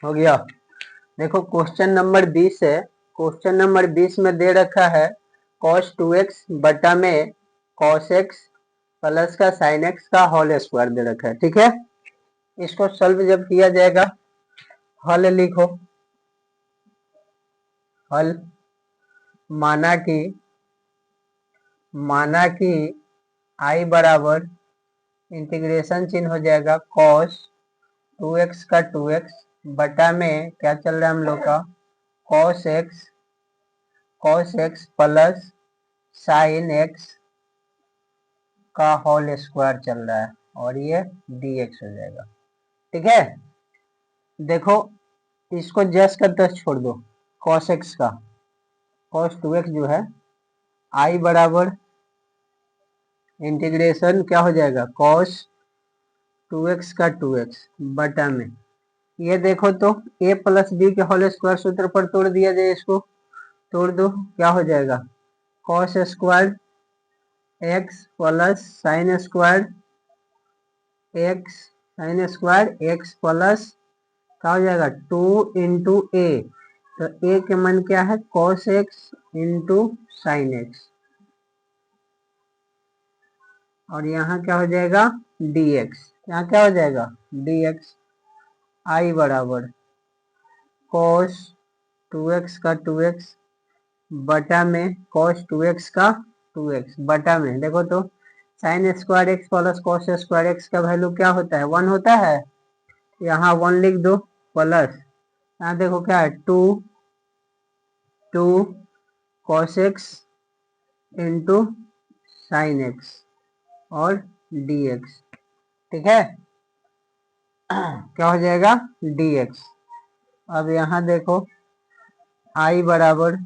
हो गया। देखो क्वेश्चन नंबर 20 है। क्वेश्चन नंबर 20 में दे रखा है cos 2x बटा में cos x प्लस का sin x का होल स्क्वायर दे रखा है। ठीक है, इसको सॉल्व जब किया जाएगा, हल लिखो। हल माना कि i बराबर इंटीग्रेशन चिन्ह हो जाएगा cos 2x का 2x बटा में क्या चल रहा है हम लोग का cos x plus sin x का होल स्क्वायर चल रहा है और ये dx हो जाएगा। ठीक है, देखो इसको जस्ट का तस छोड़ दो। cos x का cos 2x जो है i बराबर इंटीग्रेशन क्या हो जाएगा cos 2x का 2x बटा में, ये देखो तो a प्लस बी के होल स्क्वायर सूत्र पर तोड़ दिया जाए, इसको तोड़ दो, क्या हो जाएगा cos square x plus sine square x plus क्या हो जाएगा 2 इंटू ए। तो a के मन क्या है cos x into sine x, और यहाँ क्या हो जाएगा dx। यहाँ क्या हो जाएगा dx। i बराबर cos 2x का 2x बटा में cos 2x का 2x बटा में, देखो तो sine square x plus cos square x का वैल्यू क्या होता है 1 होता है, यहाँ 1 लिख दो प्लस यहाँ देखो क्या है 2 cos x into sine x और dx। ठीक है, क्या हो जाएगा dx। अब यहाँ देखो i बराबर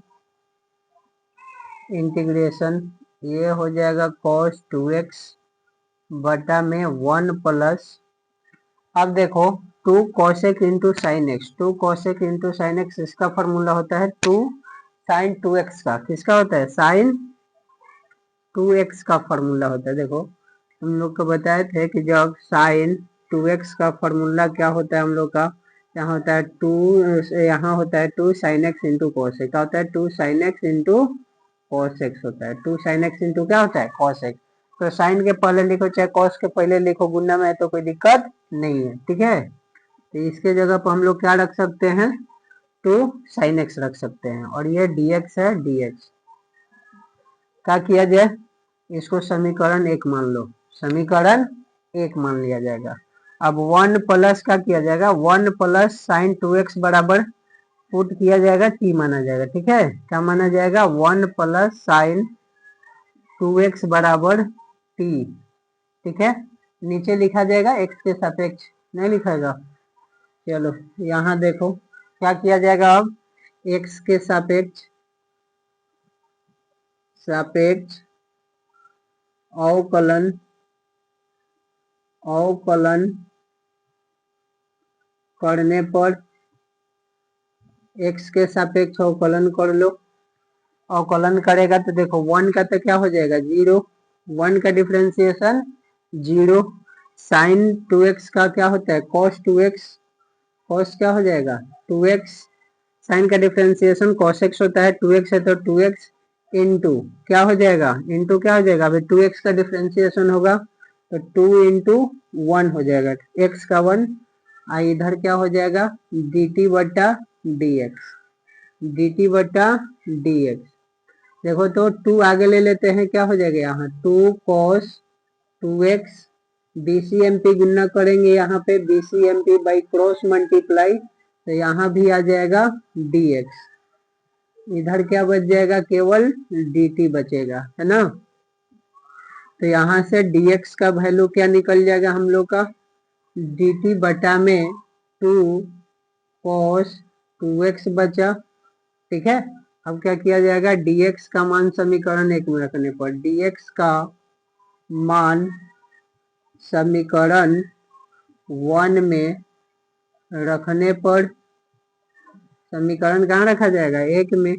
इंटीग्रेशन ये हो जाएगा cos 2x बटा में 1 प्लस, अब देखो 2 cos x into sine x, 2 cos x into sine x, इसका फॉर्मूला होता है 2 sin 2x का, किसका होता है sin 2x का फॉर्मूला होता है। देखो हम लोग को बताए थे कि जब sin 2x का फॉर्मूला क्या होता है हम लोग का, यहाँ होता है 2, यहाँ होता है 2 sin x into cos x, क्या होता है 2 sin x into cos x होता है, 2 sin x इंटू क्या होता है cos x। तो साइन के पहले लिखो चाहे cos के पहले लिखो, गुना में है तो कोई दिक्कत नहीं है। ठीक है, तो इसके जगह पर हम लोग क्या रख सकते हैं 2 sin x रख सकते हैं, और ये dx है dx। क्या किया जाए, इसको समीकरण 1 मान लो, समीकरण 1 मान लिया जाएगा। अब 1 प्लस क्या किया जाएगा 1 प्लस साइन 2x बराबर पुट किया जाएगा t माना जाएगा। ठीक है, क्या माना जाएगा 1 प्लस साइन 2x बराबर t। ठीक है, नीचे लिखा जाएगा x के सापेक्ष, नहीं लिखाएगा। चलो यहाँ देखो क्या किया जाएगा, अब x के सापेक्ष अवकलन करने पर x के सापेक्ष अवकलन कर लो। अवकलन करेगा तो देखो 1 का तो क्या हो जाएगा 0, 1 का डिफरेंशिएशन 0, साइन 2x का क्या होता है cos 2x, cos क्या हो जाएगा 2x, साइन का डिफरेंशिएशन cos x होता है, 2x है तो 2x इंटू क्या हो जाएगा, इंटू क्या हो जाएगा, अभी 2x का डिफरेंशिएशन होगा तो 2 इंटू 1 हो जाएगा x का 1, इधर क्या हो जाएगा dt बटा dx। देखो तो 2 आगे ले लेते हैं, क्या हो जाएगा यहाँ 2 cos 2x, BCMP गुना करेंगे यहाँ पे BCMP बाई क्रॉस मल्टीप्लाई, तो यहाँ भी आ जाएगा dx, इधर क्या बच जाएगा केवल dt बचेगा, है ना। तो यहाँ से dx का वैल्यू क्या निकल जाएगा हम लोग का dt बटा में 2 cos 2x बचा। ठीक है, अब क्या किया जाएगा dx का मान समीकरण 1 में रखने पर, dx का मान समीकरण 1 में रखने पर, समीकरण कहाँ रखा जाएगा 1 में,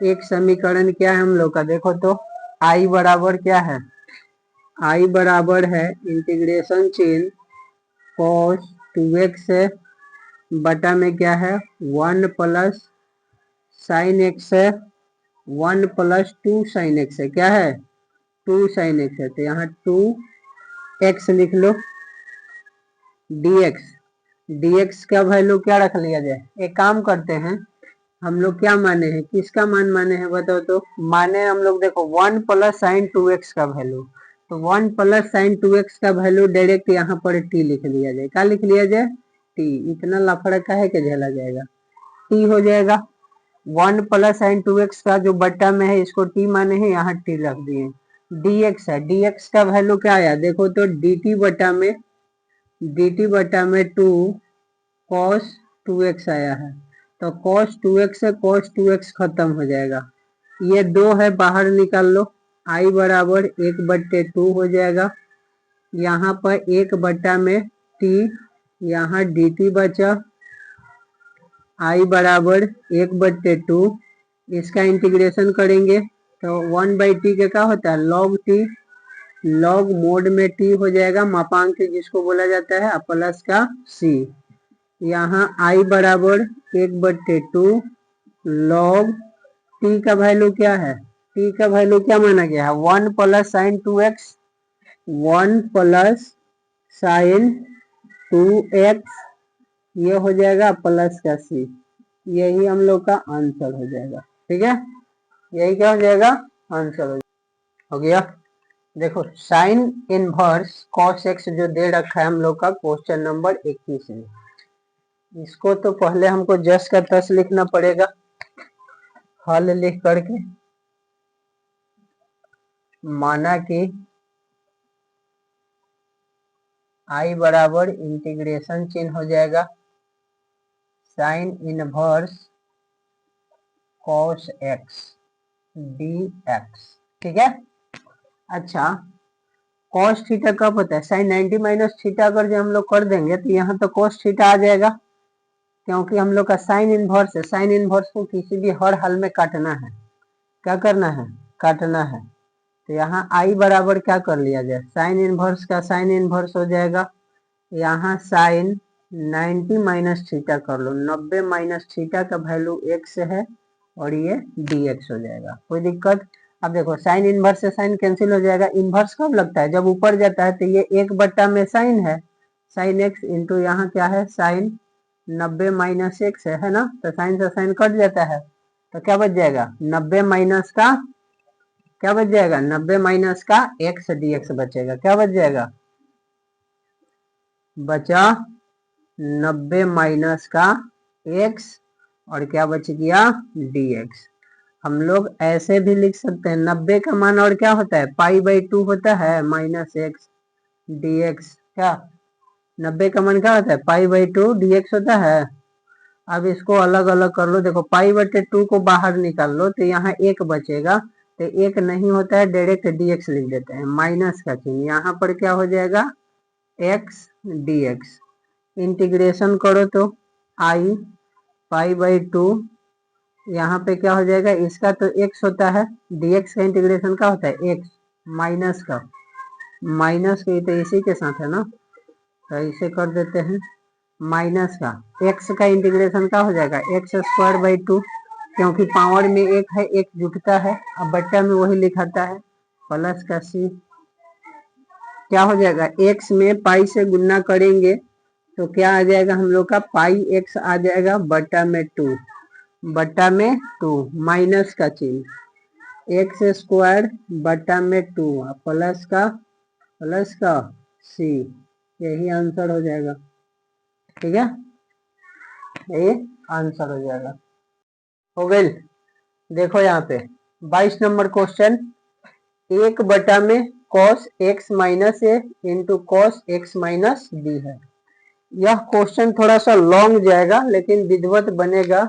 एक समीकरण क्या है हम लोग का देखो तो i बराबर क्या है, i बराबर है इंटीग्रेशन चिन्ह cos 2x है बटा में क्या है 1 प्लस साइन एक्स है, 1 प्लस 2 साइन एक्स है, क्या है 2 साइन एक्स है, तो यहाँ 2 एक्स लिख लो, dx dx का वैल्यू क्या रख लिया जाए, एक काम करते हैं हम लोग, क्या माने हैं, किसका मान माने हैं बताओ तो, माने हम लोग देखो 1 प्लस साइन 2x का वैल्यू, तो 1 प्लस साइन 2x का वैल्यू डायरेक्ट यहाँ पर t लिख लिया जाए, क्या लिख लिया जाए t, इतना लफड़ा का है कि झेला जाएगा, t हो जाएगा, 1 प्लस साइन 2x का जो बट्टा में है इसको t माने हैं, यहाँ t रख दिए, dx है, dx का वैल्यू क्या आया देखो तो dt बटा में 2 cos 2x आया है, तो cos 2x से cos 2x खत्म हो जाएगा, ये 2 है बाहर निकाल लो, i बराबर 1/2 हो जाएगा, यहाँ पर 1 बट्टा में t, यहाँ dt बचा, i बराबर 1/2, इसका इंटीग्रेशन करेंगे तो 1/t के क्या होता है log t, लॉग मोड में t हो जाएगा, मापांक जिसको बोला जाता है प्लस का c, यहाँ i बराबर 1/2 लॉग t का वैल्यू क्या है, t का वैल्यू क्या माना गया है 1 plus sign 2x, 1 plus sign 2x, ये हो जाएगा प्लस का c, यही हम लोग का आंसर हो जाएगा, ठीक है, यही क्या हो जाएगा आंसर हो गया। देखो साइन इनवर्स कॉस एक्स जो दे रखा है हम लोग का क्वेश्चन नंबर 21 में, इसको तो पहले हमको जस का तस लिखना पड़ेगा, हल लिख करके, माना कि i बराबर इंटीग्रेशन चिन्ह हो जाएगा sine inverse cos x dx, ठीक है। अच्छा कॉस थीटा कब होता है, साइन 90 माइनस थीटा अगर जो हम लोग कर देंगे तो यहाँ तो कॉस थीटा आ जाएगा, क्योंकि हम लोग का साइन इनवर्स है, साइन इनवर्स को किसी भी हर हाल में काटना है, क्या करना है काटना है, तो यहाँ i बराबर क्या कर लिया जाए, साइन इनवर्स का साइन इनवर्स हो जाएगा, यहाँ साइन 90 माइनस थीटा कर लो, 90 माइनस थीटा का वैल्यू x है और ये dx हो जाएगा, कोई दिक्कत। अब देखो साइन इनवर्स से साइन कैंसिल हो जाएगा, इनवर्स कब लगता है जब ऊपर जाता है, तो ये 1 बट्टा में साइन है, साइन x इंटू यहाँ क्या है साइन 90 माइनस एक्स है ना, तो साइन से साइन कट जाता है, तो क्या बच जाएगा 90 माइनस का, क्या बच जाएगा 90 माइनस का x dx बचेगा, क्या बच जाएगा बचा 90 माइनस का x और क्या बच गया dx। हम लोग ऐसे भी लिख सकते हैं 90 का मान और क्या होता है π/2 होता है माइनस x dx, क्या 90 का मान क्या होता है π/2 dx होता है। अब इसको अलग अलग कर लो, देखो π/2 को बाहर निकाल लो तो यहाँ एक बचेगा, तो एक नहीं होता है डायरेक्ट dx लिख देते हैं, माइनस का चिन्ह, यहाँ पर क्या हो जाएगा x dx, इंटीग्रेशन करो तो i π/2, यहाँ पे क्या हो जाएगा इसका तो x होता है, dx का इंटीग्रेशन क्या होता है x, माइनस का, माइनस के तो इसी के साथ है ना, तो इसे कर देते हैं माइनस का, x का इंटीग्रेशन क्या हो जाएगा x²/2, क्योंकि पावर में एक है एक जुटता है, अब बट्टा में वही लिखाता है, प्लस का c, क्या हो जाएगा x में पाई से गुना करेंगे तो क्या आ जाएगा हम लोग का πx आ जाएगा बट्टा में 2, बट्टा में 2 माइनस का चिन्ह x² बट्टा में 2 प्लस का c, यही आंसर हो जाएगा, ठीक है, ये आंसर हो जाएगा, हो गई। देखो यहाँ पे 22 नंबर क्वेश्चन, 1 बटा में cos x minus A into cos X minus B है, यह क्वेश्चन थोड़ा सा लॉन्ग जाएगा लेकिन विधिवत बनेगा,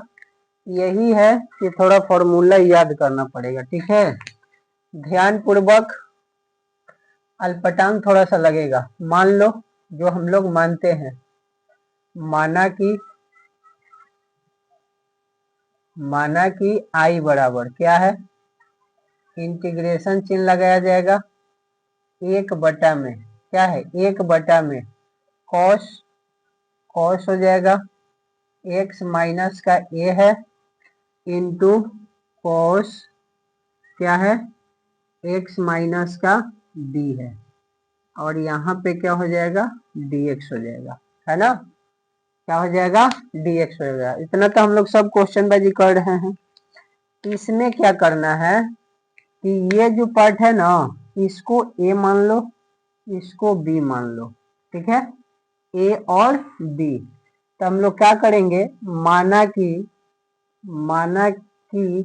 यही है कि थोड़ा फॉर्मूला याद करना पड़ेगा, ठीक है, ध्यान पूर्वक, अल्पटांग थोड़ा सा लगेगा, मान लो जो हम लोग मानते हैं, माना कि i बराबर क्या है, इंटीग्रेशन चिन्ह लगाया जाएगा, 1 बटा में क्या है 1 बटा में कॉस हो जाएगा एक्स माइनस का ए है इंटू कॉस क्या है एक्स माइनस का बी है, और यहाँ पे क्या हो जाएगा dx हो जाएगा, है ना। क्या हो जाएगा dx हो जाएगा। इतना तो हम लोग सब क्वेश्चन बाजी कर रहे हैं। इसमें क्या करना है कि ये जो पार्ट है ना इसको a मान लो, इसको b मान लो, ठीक है, a और b। तो हम लोग क्या करेंगे, माना कि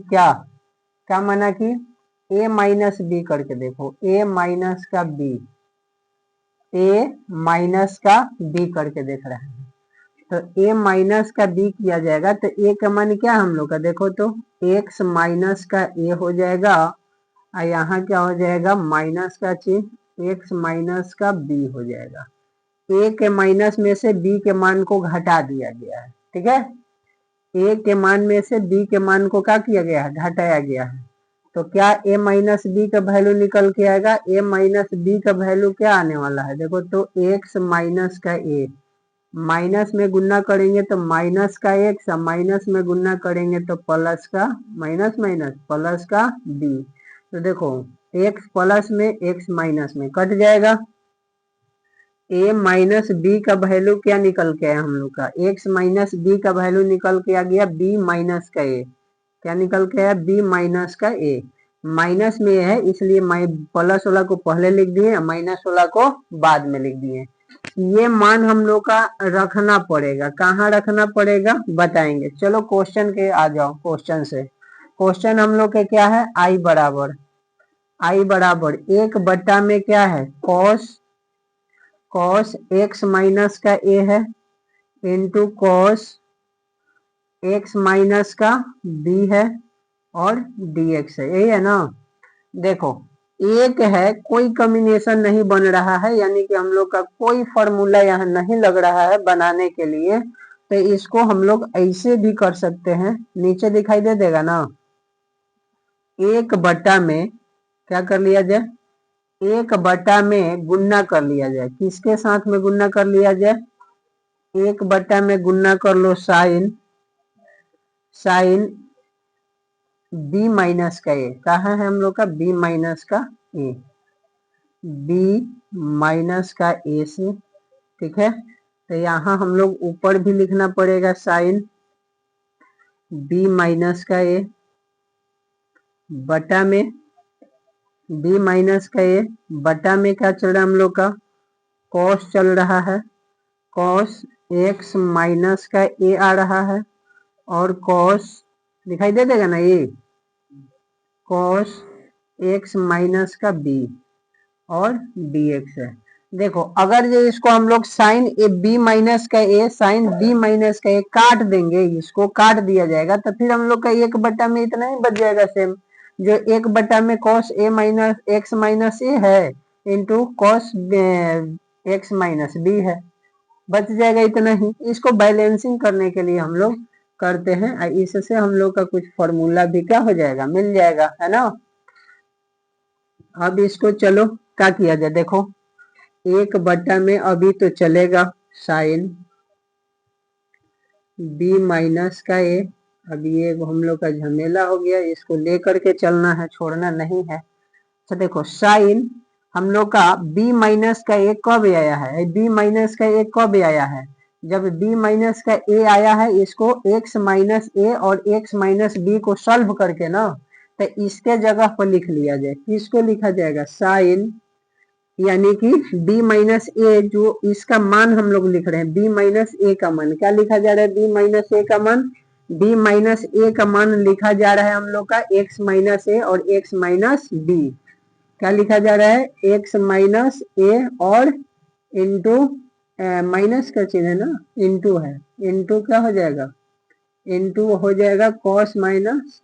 क्या क्या माना कि a माइनस बी करके देखो, a माइनस का b, a माइनस का b करके देख रहे हैं। तो a माइनस का b किया जाएगा तो a का मान क्या हम लोग का देखो तो x माइनस का a हो जाएगा, और यहाँ क्या हो जाएगा माइनस का चिन्ह x माइनस का b हो जाएगा। a के माइनस में से b के मान को घटा दिया गया है, ठीक है, a के मान में से b के मान को क्या किया गया है घटाया गया है। तो क्या a माइनस बी का वैल्यू निकल के आएगा, a माइनस बी का वैल्यू क्या आने वाला है देखो तो x माइनस का a, माइनस में गुना करेंगे तो माइनस का एक्स, माइनस में गुना करेंगे तो प्लस का माइनस माइनस प्लस का बी। तो देखो एक्स प्लस में एक्स माइनस में कट जाएगा, ए माइनस बी का वैल्यू क्या निकल के आया हम लोग का एक्स माइनस बी का वैल्यू निकल के आ गया बी माइनस का ए, क्या निकल के आया बी माइनस का ए। माइनस में है इसलिए प्लस वाला को पहले लिख दिए, माइनस वाला को बाद में लिख दिए। ये मान हम लोग का रखना पड़ेगा, कहाँ रखना पड़ेगा बताएंगे। चलो क्वेश्चन के आ जाओ, क्वेश्चन से क्वेश्चन हम लोग के क्या है आई बराबर एक बट्टा में क्या है कॉस एक्स माइनस का ए है इंटू कॉस एक्स माइनस का बी है और dx है, यही है ना। देखो एक है कोई कॉम्बिनेशन नहीं बन रहा है, यानी कि हम लोग का कोई फॉर्मूला यहाँ नहीं लग रहा है बनाने के लिए, तो इसको हम लोग ऐसे भी कर सकते हैं, नीचे दिखाई दे देगा ना, एक बटा में क्या कर लिया जाए एक बटा में गुन्ना कर लिया जाए, किसके साथ में गुन्ना कर लिया जाए, एक बटा में गुन्ना कर लो साइन बी माइनस का ए, कहाँ है हम लोग का बी माइनस का ए, बी माइनस का ए से, ठीक है। तो यहाँ हम लोग ऊपर भी लिखना पड़ेगा साइन बी माइनस का ए बटा में बी माइनस का ए बटा में क्या चल रहा है हम लोग का कॉस चल रहा है, कॉस एक्स माइनस का ए आ रहा है, और कॉस दिखाई दे देगा ना ये कॉस एक्स माइनस का बी और dx है। देखो अगर ये इसको हम लोग साइन ए बी माइनस का ए साइन बी माइनस का ए काट देंगे, इसको काट दिया जाएगा तो फिर हम लोग का एक बटा में इतना ही बच जाएगा सेम, जो एक बटा में cos A minus X minus A है into cos X minus B है, बच जाएगा इतना ही। इसको बैलेंसिंग करने के लिए हम लोग करते हैं, इससे हम लोग का कुछ फॉर्मूला भी क्या हो जाएगा मिल जाएगा, है ना। अब इसको चलो क्या किया जाए, देखो एक बटा में अभी तो चलेगा साइन बी माइनस का ए, अब ये हम लोग का झमेला हो गया, इसको लेकर के चलना है छोड़ना नहीं है। तो देखो साइन हम लोग का बी माइनस का ए कब आया है, बी माइनस का ए कब आया है जब बी माइनस का ए आया है, इसको एक्स माइनस ए और एक्स माइनस बी को सॉल्व करके ना, तो इसके जगह पर लिख लिया जाए, किसको लिखा जाएगा साइन, यानी कि b माइनस ए जो इसका मान हम लोग लिख रहे हैं b माइनस ए का मान क्या लिखा जा रहा है, b माइनस ए का मान b माइनस ए का मान लिखा जा रहा है हम लोग का x माइनस ए और x माइनस बी, क्या लिखा जा रहा है x माइनस ए और इंटू माइनस का चिन्ह है ना इंटू है, इंटू क्या हो जाएगा इंटू हो जाएगा cos minus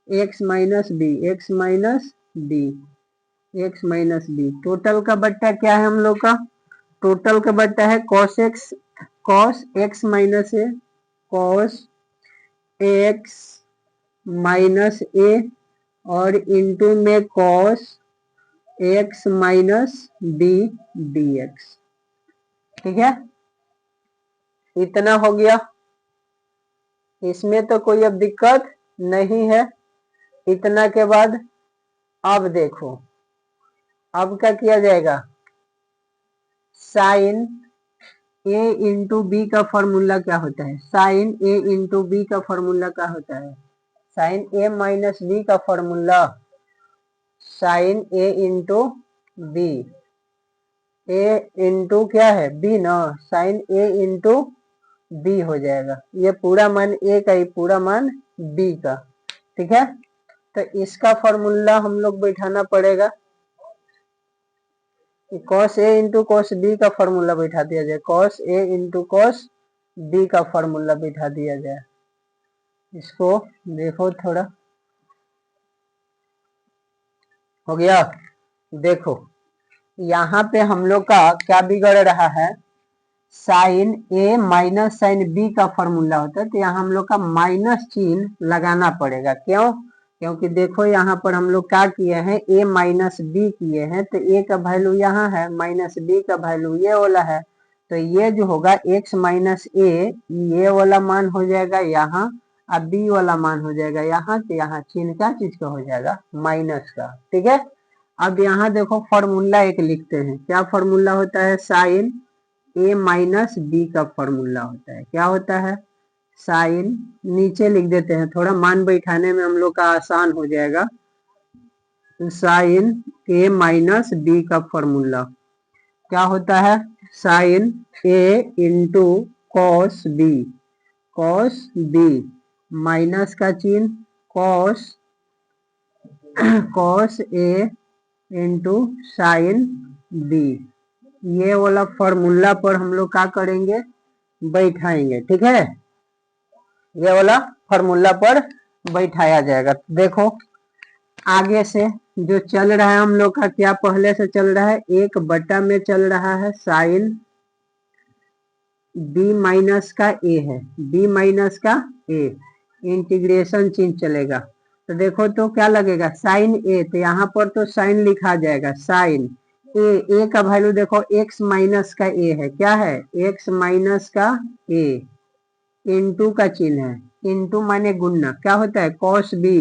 X minus B X minus B X minus B. Total का बट्टा क्या है हम लोग का, टोटल का बट्टा है cos X minus A cos X minus A और इंटू में cos X minus B dx, ठीक है, इतना हो गया। इसमें तो कोई अब दिक्कत नहीं है। इतना के बाद अब देखो, अब क्या किया जाएगा, साइन ए इंटू बी का फॉर्मूला क्या होता है, साइन ए इंटू बी का फॉर्मूला क्या होता है, साइन ए माइनस बी का formula sine A into B, A into क्या है बी ना, साइन ए इंटू बी हो जाएगा, ये पूरा मान ए का, ही पूरा मान बी का, ठीक है। तो इसका फॉर्मूला हम लोग बैठाना पड़ेगा, cos A into cos B का फॉर्मूला बैठा दिया जाए, cos A into cos B का फॉर्मूला बैठा दिया जाए। इसको देखो थोड़ा, हो गया। देखो यहाँ पे हम लोग का क्या बिगड़ रहा है, sine A minus sine B का फॉर्मूला होता है, तो यहाँ हम लोग का माइनस चिन्ह लगाना पड़ेगा। क्यों, क्योंकि देखो यहाँ पर हम लोग क्या किए हैं, ए माइनस बी किए हैं, तो ए का वैल्यू यहाँ है, माइनस बी का वैल्यू ये वाला है, तो ये जो होगा एक्स माइनस ए, ये वाला मान हो जाएगा यहाँ, अब बी वाला मान हो जाएगा यहाँ, तो यहाँ चिन्ह क्या चीज का हो जाएगा, माइनस का, ठीक है। अब यहाँ देखो फॉर्मूला एक लिखते हैं, क्या फॉर्मूला होता है, साइन ए माइनस बी का फॉर्मूला होता है, क्या होता है, साइन, नीचे लिख देते हैं, थोड़ा मान बैठाने में हम लोग का आसान हो जाएगा, साइन ए माइनस बी का फॉर्मूला क्या होता है, sine A into cos B, cos B minus का चिन्ह cos, cos A into sine B, ये वाला फॉर्मूला पर हम लोग क्या करेंगे, बैठाएंगे, ठीक है, ये वाला फॉर्मूला पर बैठाया जाएगा। देखो आगे से जो चल रहा है हम लोग का, क्या पहले से चल रहा है, एक बटा में चल रहा है साइन बी माइनस का ए है, बी माइनस का ए, इंटीग्रेशन चिन्ह चलेगा, तो देखो तो क्या लगेगा, साइन ए, तो यहाँ पर तो साइन लिखा जाएगा, साइन ए का वैल्यू देखो एक्स माइनस का ए है, क्या है, एक्स माइनस का ए, इंटू का चिन्ह है, इंटू माने गुणना, क्या होता है कॉस बी,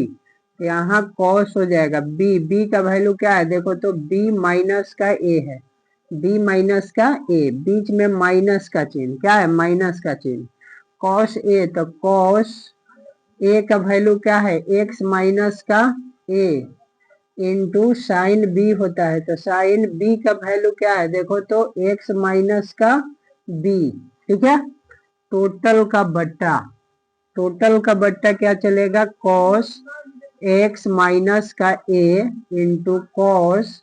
यहाँ कॉस हो जाएगा, बी, बी का वैल्यू क्या है, देखो तो बी माइनस का ए है, बी माइनस का ए, बीच में माइनस का चिन्ह, क्या है माइनस का चिन्ह, कॉस ए, तो कॉस ए का वैल्यू क्या है, एक्स माइनस का ए, इंटू साइन बी होता है, तो साइन बी का वैल्यू क्या है, देखो तो एक्स माइनस का बी, ठीक है। टोटल का बट्टा, टोटल का बट्टा क्या चलेगा, कॉस एक्स माइनस का A into cos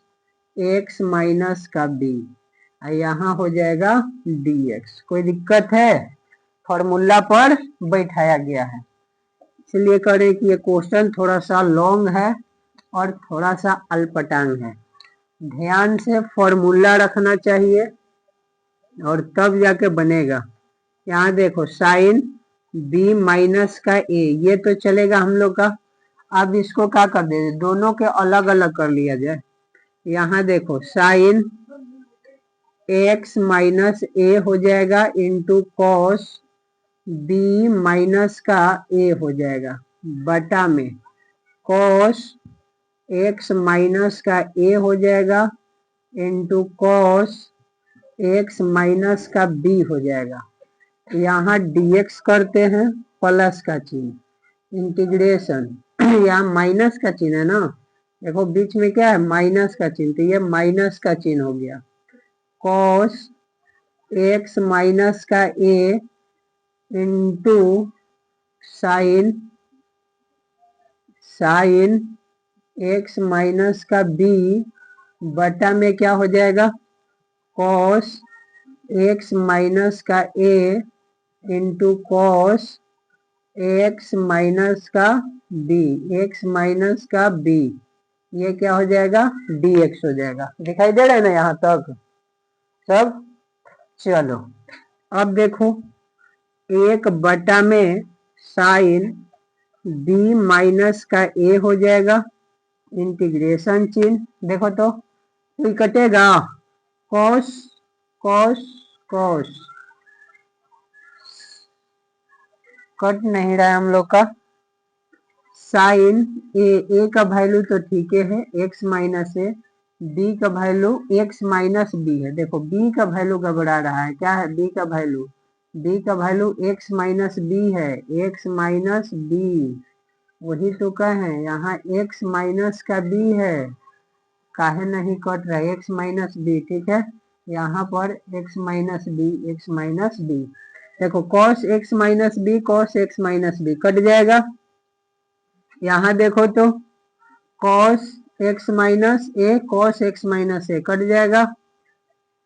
X minus का बी, यहाँ हो जाएगा dx। कोई दिक्कत है, फॉर्मूला पर बैठाया गया है, इसलिए करें कि ये क्वेश्चन थोड़ा सा लॉन्ग है और थोड़ा सा अल्पटांग है, ध्यान से फॉर्मूला रखना चाहिए और तब जाके बनेगा। यहाँ देखो साइन बी माइनस का ए, ये तो चलेगा हम लोग का, अब इसको क्या कर दे, दोनों के अलग अलग कर लिया जाए, यहाँ देखो साइन एक्स माइनस ए हो जाएगा इंटू कॉस बी माइनस का ए हो जाएगा, बटा में कॉस एक्स माइनस का ए हो जाएगा इंटू कॉस एक्स माइनस का बी हो जाएगा, यहाँ dx करते हैं प्लस का चिन्ह, इंटीग्रेशन, यहाँ माइनस का चिन्ह है ना, देखो बीच में क्या है माइनस का चिन्ह, तो ये माइनस का चिन्ह हो गया, कॉस एक्स माइनस का A into sine, sine X minus का बी, बटा में क्या हो जाएगा, कॉस एक्स माइनस का A into cos X minus का बी, एक्स माइनस का बी, ये क्या हो जाएगा dx हो जाएगा, दिखाई दे रहा है ना यहाँ तक सब। चलो अब देखो, एक बटा में साइन बी माइनस का ए हो जाएगा, इंटीग्रेशन चिन्ह, देखो तो कोई कटेगा, कॉस कॉस कॉस, कट नहीं रहा है हम लोग का। साइन ए का वैल्यू तो ठीक है एक्स माइनस ए, बी का वैल्यू एक्स माइनस बी है। देखो बी का वैल्यू घबरा रहा है, क्या है बी का वैल्यू? बी का वैल्यू एक्स माइनस बी है, एक्स माइनस बी, वही तो कहे यहाँ एक्स माइनस का बी है, काहे नहीं कट रहा है एक्स माइनस बी, ठीक है यहाँ पर X minus B, X minus B. देखो cos X minus B, cos X minus B cut जाएगा। यहाँ देखो तो cos X minus A, cos X minus A cut जाएगा,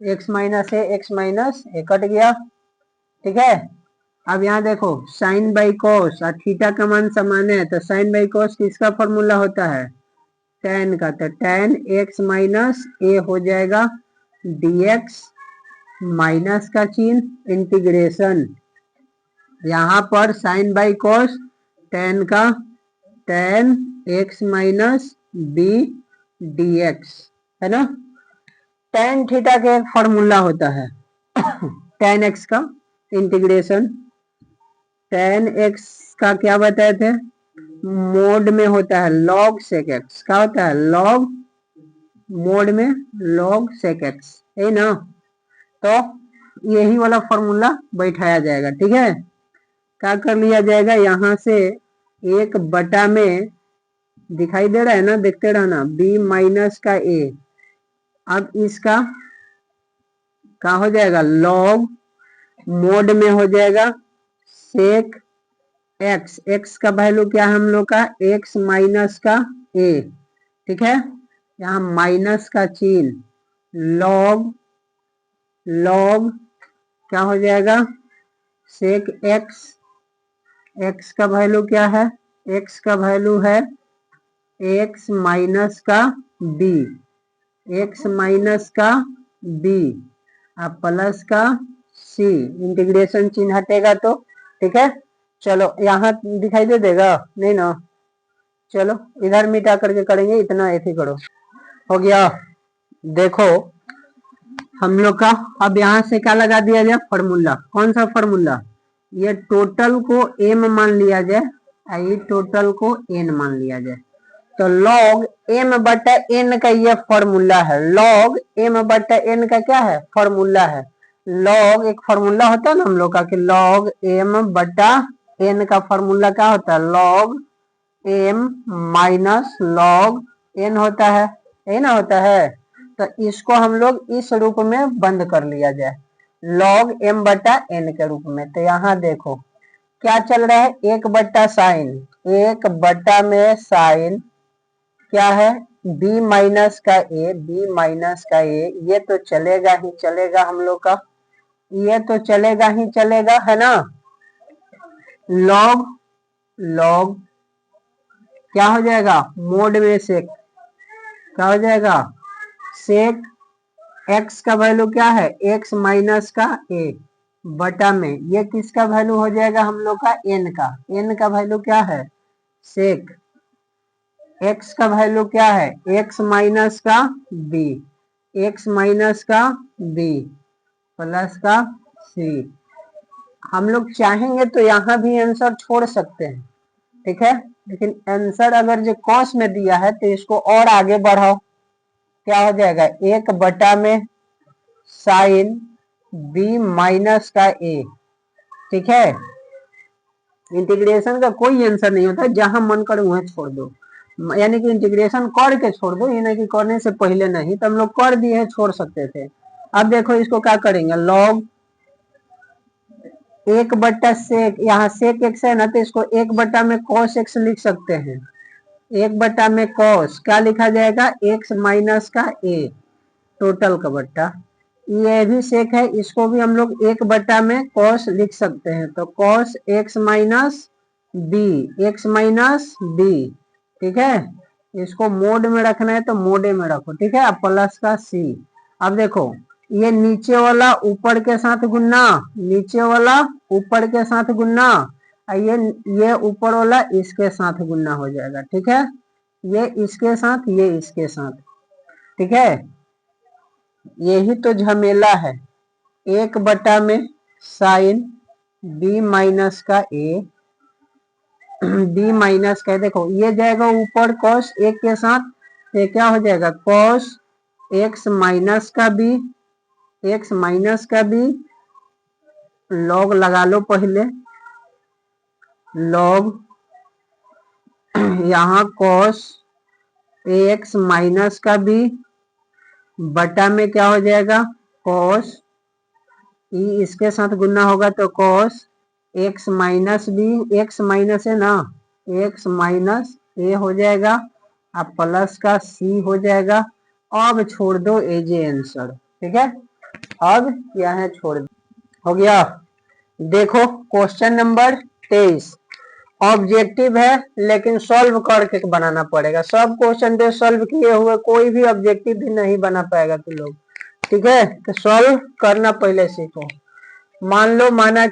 X minus A, X minus A cut गया, ठीक है। अब यहाँ देखो साइन बाई कॉस और थीटा का मान समान है, तो साइन बाई कॉस किसका फॉर्मूला होता है? tan का, तो tan एक्स माइनस ए हो जाएगा dx माइनस का चिन्ह इंटीग्रेशन, यहाँ पर साइन बाई कॉस tan का tan X minus B dx है ना। tan थीटा का एक फॉर्मूला होता है tan एक्स का इंटीग्रेशन, tan एक्स का क्या बताए थे? मोड में होता है log sec x, क्या होता है? log मोड में log sec x, है ना। तो यही वाला फॉर्मूला बैठाया जाएगा, ठीक है। क्या कर लिया जाएगा यहाँ से, एक बटा में दिखाई दे रहा है ना, देखते रहना, b माइनस का a, अब इसका क्या हो जाएगा? log मोड में हो जाएगा sec x, x का वैल्यू क्या है हम लोग का? x माइनस का a, ठीक है, यहाँ माइनस का चिन्ह, log log क्या हो जाएगा? sec x, x का वैल्यू क्या है? x का वैल्यू है x माइनस का b, x माइनस का b अब प्लस का c, इंटीग्रेशन चिन्ह हटेगा तो, ठीक है। चलो यहाँ दिखाई दे देगा नहीं ना, चलो इधर मिटा करके करेंगे, इतना ऐसे करो, हो गया। देखो हम लोग का अब यहाँ से क्या लगा दिया जाए? फॉर्मूला, कौन सा फॉर्मूला? ये टोटल को m मान लिया जाए, ये टोटल को n मान लिया जाए, तो log m बटा n का ये फॉर्मूला है, log m बटा n का क्या है? फॉर्मूला है। log एक फॉर्मूला होता है ना हम लोग का कि log m बटा n का फॉर्मूला क्या होता है? log m minus log n होता है, यही ना होता है। तो इसको हम लोग इस रूप में बंद कर लिया जाए, log m बटा n के रूप में। तो यहाँ देखो क्या चल रहा है, एक बट्टा साइन, एक बट्टा में साइन क्या है? b माइनस का a, b माइनस का a, ये तो चलेगा ही चलेगा हम लोग का, ये तो चलेगा ही चलेगा, है ना। log log क्या हो जाएगा? मोड में सेक, क्या हो जाएगा? सेक x का वैल्यू क्या है? x माइनस का a बटा में ये किसका वैल्यू हो जाएगा हम लोग का? n का, n का वैल्यू क्या है? सेक x का वैल्यू क्या है? x माइनस का b, x माइनस का b प्लस का c। हम लोग चाहेंगे तो यहाँ भी आंसर छोड़ सकते हैं, ठीक है, लेकिन आंसर अगर जो कॉस में दिया है तो इसको और आगे बढ़ाओ, क्या हो जाएगा? एक बटा में साइन b माइनस का a, ठीक है। इंटीग्रेशन का कोई आंसर नहीं होता, जहां मन करे वहां छोड़ दो, यानी कि इंटीग्रेशन करके छोड़ दो, ये नहीं कि करने से पहले नहीं, तो हम लोग कर दिए छोड़ सकते थे। अब देखो इसको क्या करेंगे, लॉग एक बट्टा सेक, यहाँ सेक एक्स है ना, तो इसको एक बट्टा में कॉस एक्स लिख सकते हैं, एक बट्टा में कॉस क्या लिखा जाएगा? एक्स माइनस का ए टोटल का बट्टा, ये भी सेक है, इसको भी हम लोग एक बट्टा में कॉस लिख सकते हैं, तो cos X minus B, X minus B, ठीक है। इसको मोड में रखना है तो मोडे में रखो, ठीक है। अब प्लस का सी, अब देखो ये नीचे वाला ऊपर के साथ गुन्ना, नीचे वाला ऊपर के साथ गुन्ना, ये ऊपर वाला इसके साथ गुन्ना हो जाएगा, ठीक है, ये इसके साथ, ये इसके साथ, ठीक है। यही तो झमेला है, एक बटा में साइन b माइनस का a बी माइनस का, देखो ये जाएगा ऊपर कॉस एक के साथ, ये क्या हो जाएगा कॉस एक्स माइनस का बी, एक्स माइनस का बी, लॉग लगा लो पहले, लॉग यहाँ कॉस एक्स माइनस का बी बटा में क्या हो जाएगा कॉस ई, इसके साथ गुना होगा तो cos X minus B, X minus है ना, एक्स माइनस ए हो जाएगा, अब प्लस का सी हो जाएगा। अब छोड़ दो एजे आंसर, ठीक है, अब यहाँ छोड़ दो, हो गया। देखो क्वेश्चन नंबर 23 ऑब्जेक्टिव है लेकिन सॉल्व करके बनाना पड़ेगा, सब क्वेश्चन दे सॉल्व किए हुए कोई भी ऑब्जेक्टिव भी नहीं बना पाएगा तुम लोग, ठीक है, तो सॉल्व करना पहले सीखो। मान लो माना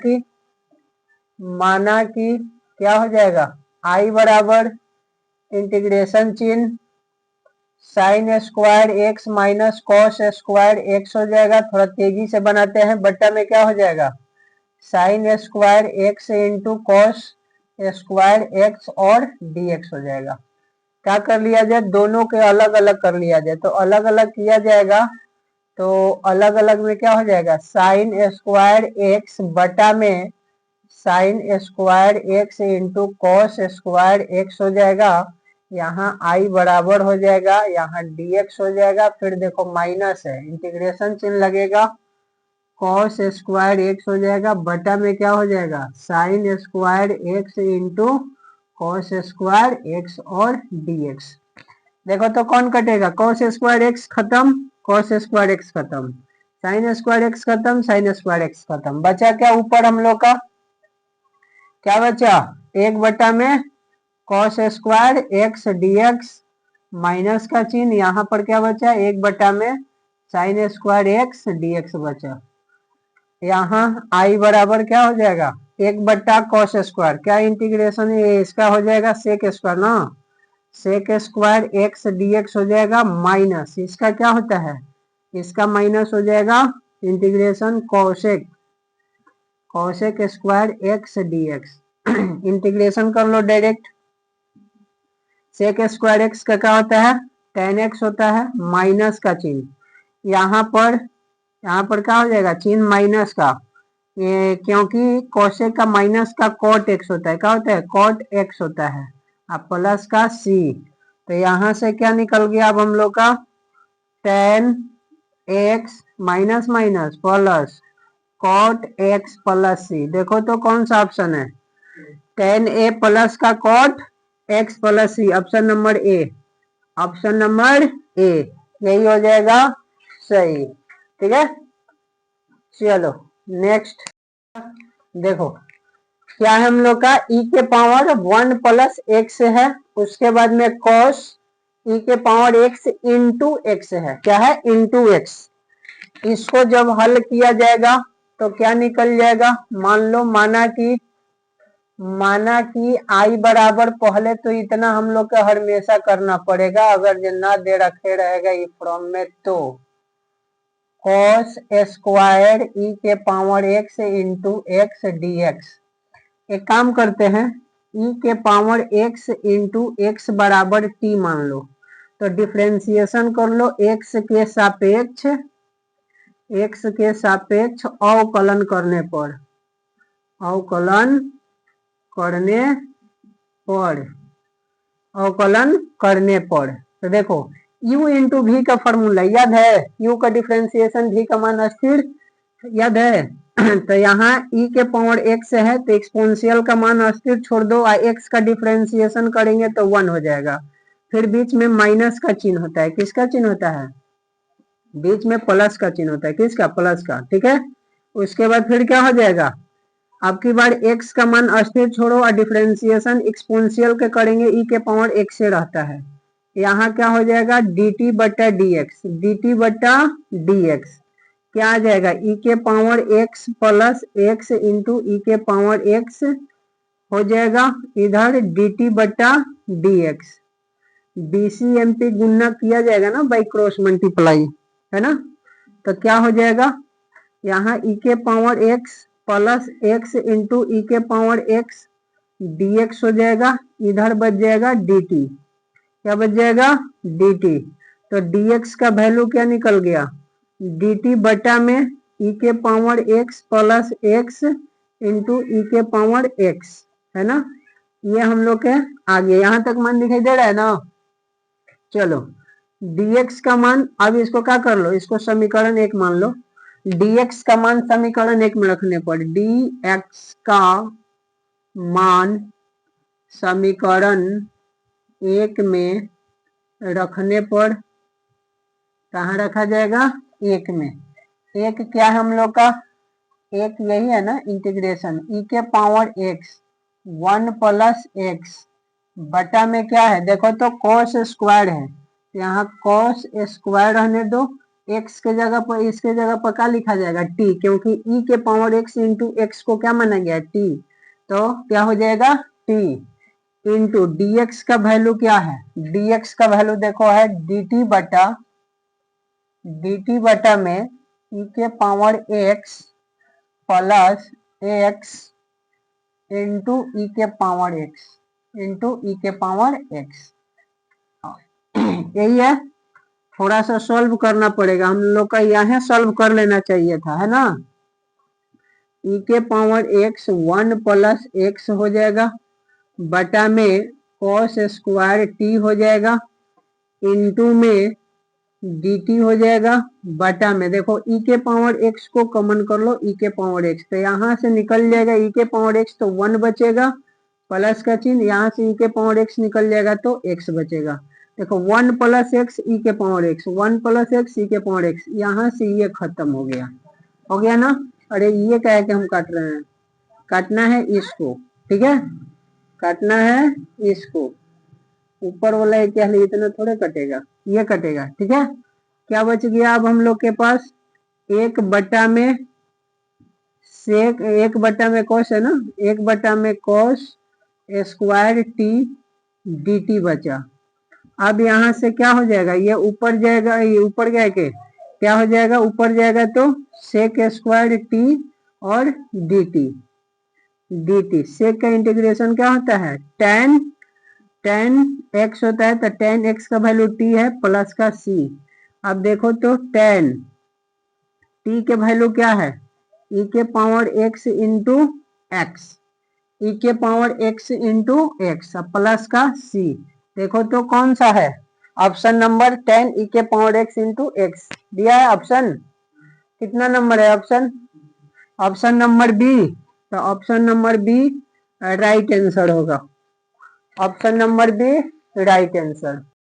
कि क्या हो जाएगा आई बराबर इंटीग्रेशन चिन्ह sine square x minus cos square x हो जाएगा, थोड़ा तेजी से बनाते हैं, बट्टा में क्या हो जाएगा sine square x into cos square x और dx हो जाएगा। क्या कर लिया जाए, दोनों के अलग अलग कर लिया जाए, तो अलग अलग किया जाएगा, तो अलग अलग में क्या हो जाएगा साइन स्क्वायर एक्स बटा में sine square x into cos square x हो जाएगा, यहाँ आई बराबर हो जाएगा, यहाँ dx हो जाएगा, फिर देखो माइनस है इंटीग्रेशन चिन्ह लगेगा, कॉस स्क्वायर एक्स हो जाएगा बटा में क्या हो जाएगा sine square x into cos square x और dx। देखो तो कौन कटेगा, कॉस स्क्वायर एक्स खत्म, कॉस स्क्वायर एक्स खत्म, साइन स्क्वायर एक्स खत्म, साइन स्क्वायर एक्स खत्म, बचा क्या ऊपर हम लोग का, क्या बचा एक बटा में cos square x dx minus का चिन्ह, यहाँ पर क्या बचा एक बटा में साइन स्क्वायर एक्स dx बचा, यहाँ आई बराबर क्या हो जाएगा एक बट्टा कॉस स्क्वायर, क्या इंटीग्रेशन है इसका हो जाएगा सेक स्क्वायर ना, सेक स्क्वायर एक्स dx हो जाएगा माइनस इसका क्या होता है इसका माइनस हो जाएगा integration cosec, cosec square x dx integration कर लो डायरेक्ट, सेक स्क्वायर एक्स का क्या होता है tan x होता है माइनस का चिन्ह, यहाँ पर क्या हो जाएगा चिन्ह माइनस का, ये क्योंकि कोसेक का माइनस का कॉट एक्स होता है, क्या होता है कॉट एक्स होता है, अब प्लस का सी, तो यहाँ से क्या निकल गया अब हम लोग का tan X minus minus plus cot X plus C, देखो तो कौन सा ऑप्शन है tan ए प्लस का cot X plus C, option number A, option number A यही हो जाएगा सही, ठीक है। चलो नेक्स्ट देखो क्या है हम लोग का e के पावर 1 प्लस एक्स है, उसके बाद में cos e के पावर x इंटू एक्स है, क्या है इंटू एक्स, इसको जब हल किया जाएगा तो क्या निकल जाएगा, मान लो माना कि आई बराबर पहले तो इतना हम लोग का हमेशा करना पड़ेगा, अगर जो ना दे रखे रहेगा ई फॉर्म में तो cos स्क्वायर e के power x into x dx, एक काम करते हैं e के पावर x इंटू एक्स बराबर t मान लो, तो डिफ्रेंसिएशन कर लो x के सापेक्ष अवकलन करने पर, अवकलन करने पर तो देखो u इंटू वी का फॉर्मूला याद है, u का डिफ्रेंसिएशन v का मान अस्थिर याद है तो यहाँ e के पावर x है तो एक्सपोनेंशियल का मान अस्थिर छोड़ दो, x का डिफरेंशिएशन करेंगे तो 1 हो जाएगा, फिर बीच में माइनस का चिन्ह होता है, किसका चिन्ह होता है बीच में प्लस का चिन्ह होता है, किसका प्लस का, ठीक है। उसके बाद फिर क्या हो जाएगा, अब की बार x का मान अस्थिर छोड़ो और डिफरेंशिएशन एक्सपोनेंशियल के करेंगे e के पावर x से रहता है, यहाँ क्या हो जाएगा dt बटा dx, क्या आ जाएगा e के power x plus X into E के पावर x हो जाएगा, इधर dt बटा dx, BCMP गुना किया जाएगा ना बाई क्रॉस मल्टीप्लाई, है ना, तो क्या हो जाएगा यहाँ e के power x plus X into E के पावर x dx हो जाएगा, इधर बच जाएगा dt। क्या बच जाएगा? dt। तो dx का वैल्यू क्या निकल गया? dt बटा में e के power x plus x into E के पावर x, है ना। ये हम लोग के आगे यहां तक मान दिखाई दे रहा है ना। चलो dx का मान, अब इसको क्या कर लो, इसको समीकरण 1 मान लो। dx का मान समीकरण 1 में रखने पर dx का मान समीकरण 1 में रखने पर कहाँ रखा जाएगा? 1 में। एक क्या है हम लोग का? एक यही है ना, इंटीग्रेशन ई के पावर x 1 प्लस x बटा में क्या है देखो तो cos स्क्वायर है, यहाँ cos स्क्वायर रहने दो। x के जगह पर, इसके जगह पर क्या लिखा जाएगा? t, क्योंकि e के पावर x इंटू x को क्या माना गया? t। तो क्या हो जाएगा? t इंटू dx का वैल्यू क्या है? dx का वैल्यू देखो है dt बटा में e के power x plus x into E के पावर x यही है। थोड़ा सा सॉल्व करना पड़ेगा हम लोग का, यहाँ सॉल्व कर लेना चाहिए था, है ना। ई के पावर x 1 प्लस x हो जाएगा बटा में cos स्क्वायर t हो जाएगा इंटू में dt हो जाएगा बटा में देखो e के पावर x को कॉमन कर लो, e के पावर x तो यहाँ से निकल जाएगा e के पावर x तो 1 बचेगा प्लस का चिन्ह, यहाँ से e के पावर x निकल जाएगा तो x बचेगा। देखो 1 प्लस एक्स ई के पावर x, 1 प्लस एक्स ई के पावर x, यहाँ से ये खत्म हो गया ना। अरे ये क्या है कि हम काट रहे हैं, काटना है इसको, ठीक है, काटना है इसको। ऊपर वाला ये क्या है, इतना थोड़े कटेगा, ये कटेगा, ठीक है। क्या बच गया अब हम लोग के पास? 1 बटा में सेक, 1 बटा में कॉस है ना, 1 बटा में कॉस स्क्वायर टी dt बचा। अब यहाँ से क्या हो जाएगा? ये ऊपर जाएगा, ये ऊपर गया के क्या हो जाएगा? ऊपर जाएगा तो सेक स्क्वायर टी और dt। सेक का इंटीग्रेशन क्या होता है? tan x होता है, तो tan x का वैल्यू t है प्लस का c। अब देखो तो tan t के वैल्यू क्या है? e के पावर x इंटू एक्स, ई के power x into x plus का c। देखो तो कौन सा है? ऑप्शन नंबर 10 ई के पावर x इंटू एक्स दिया है ऑप्शन। कितना नंबर है ऑप्शन? Option number B. तो option number B right answer होगा। Option number B right answer.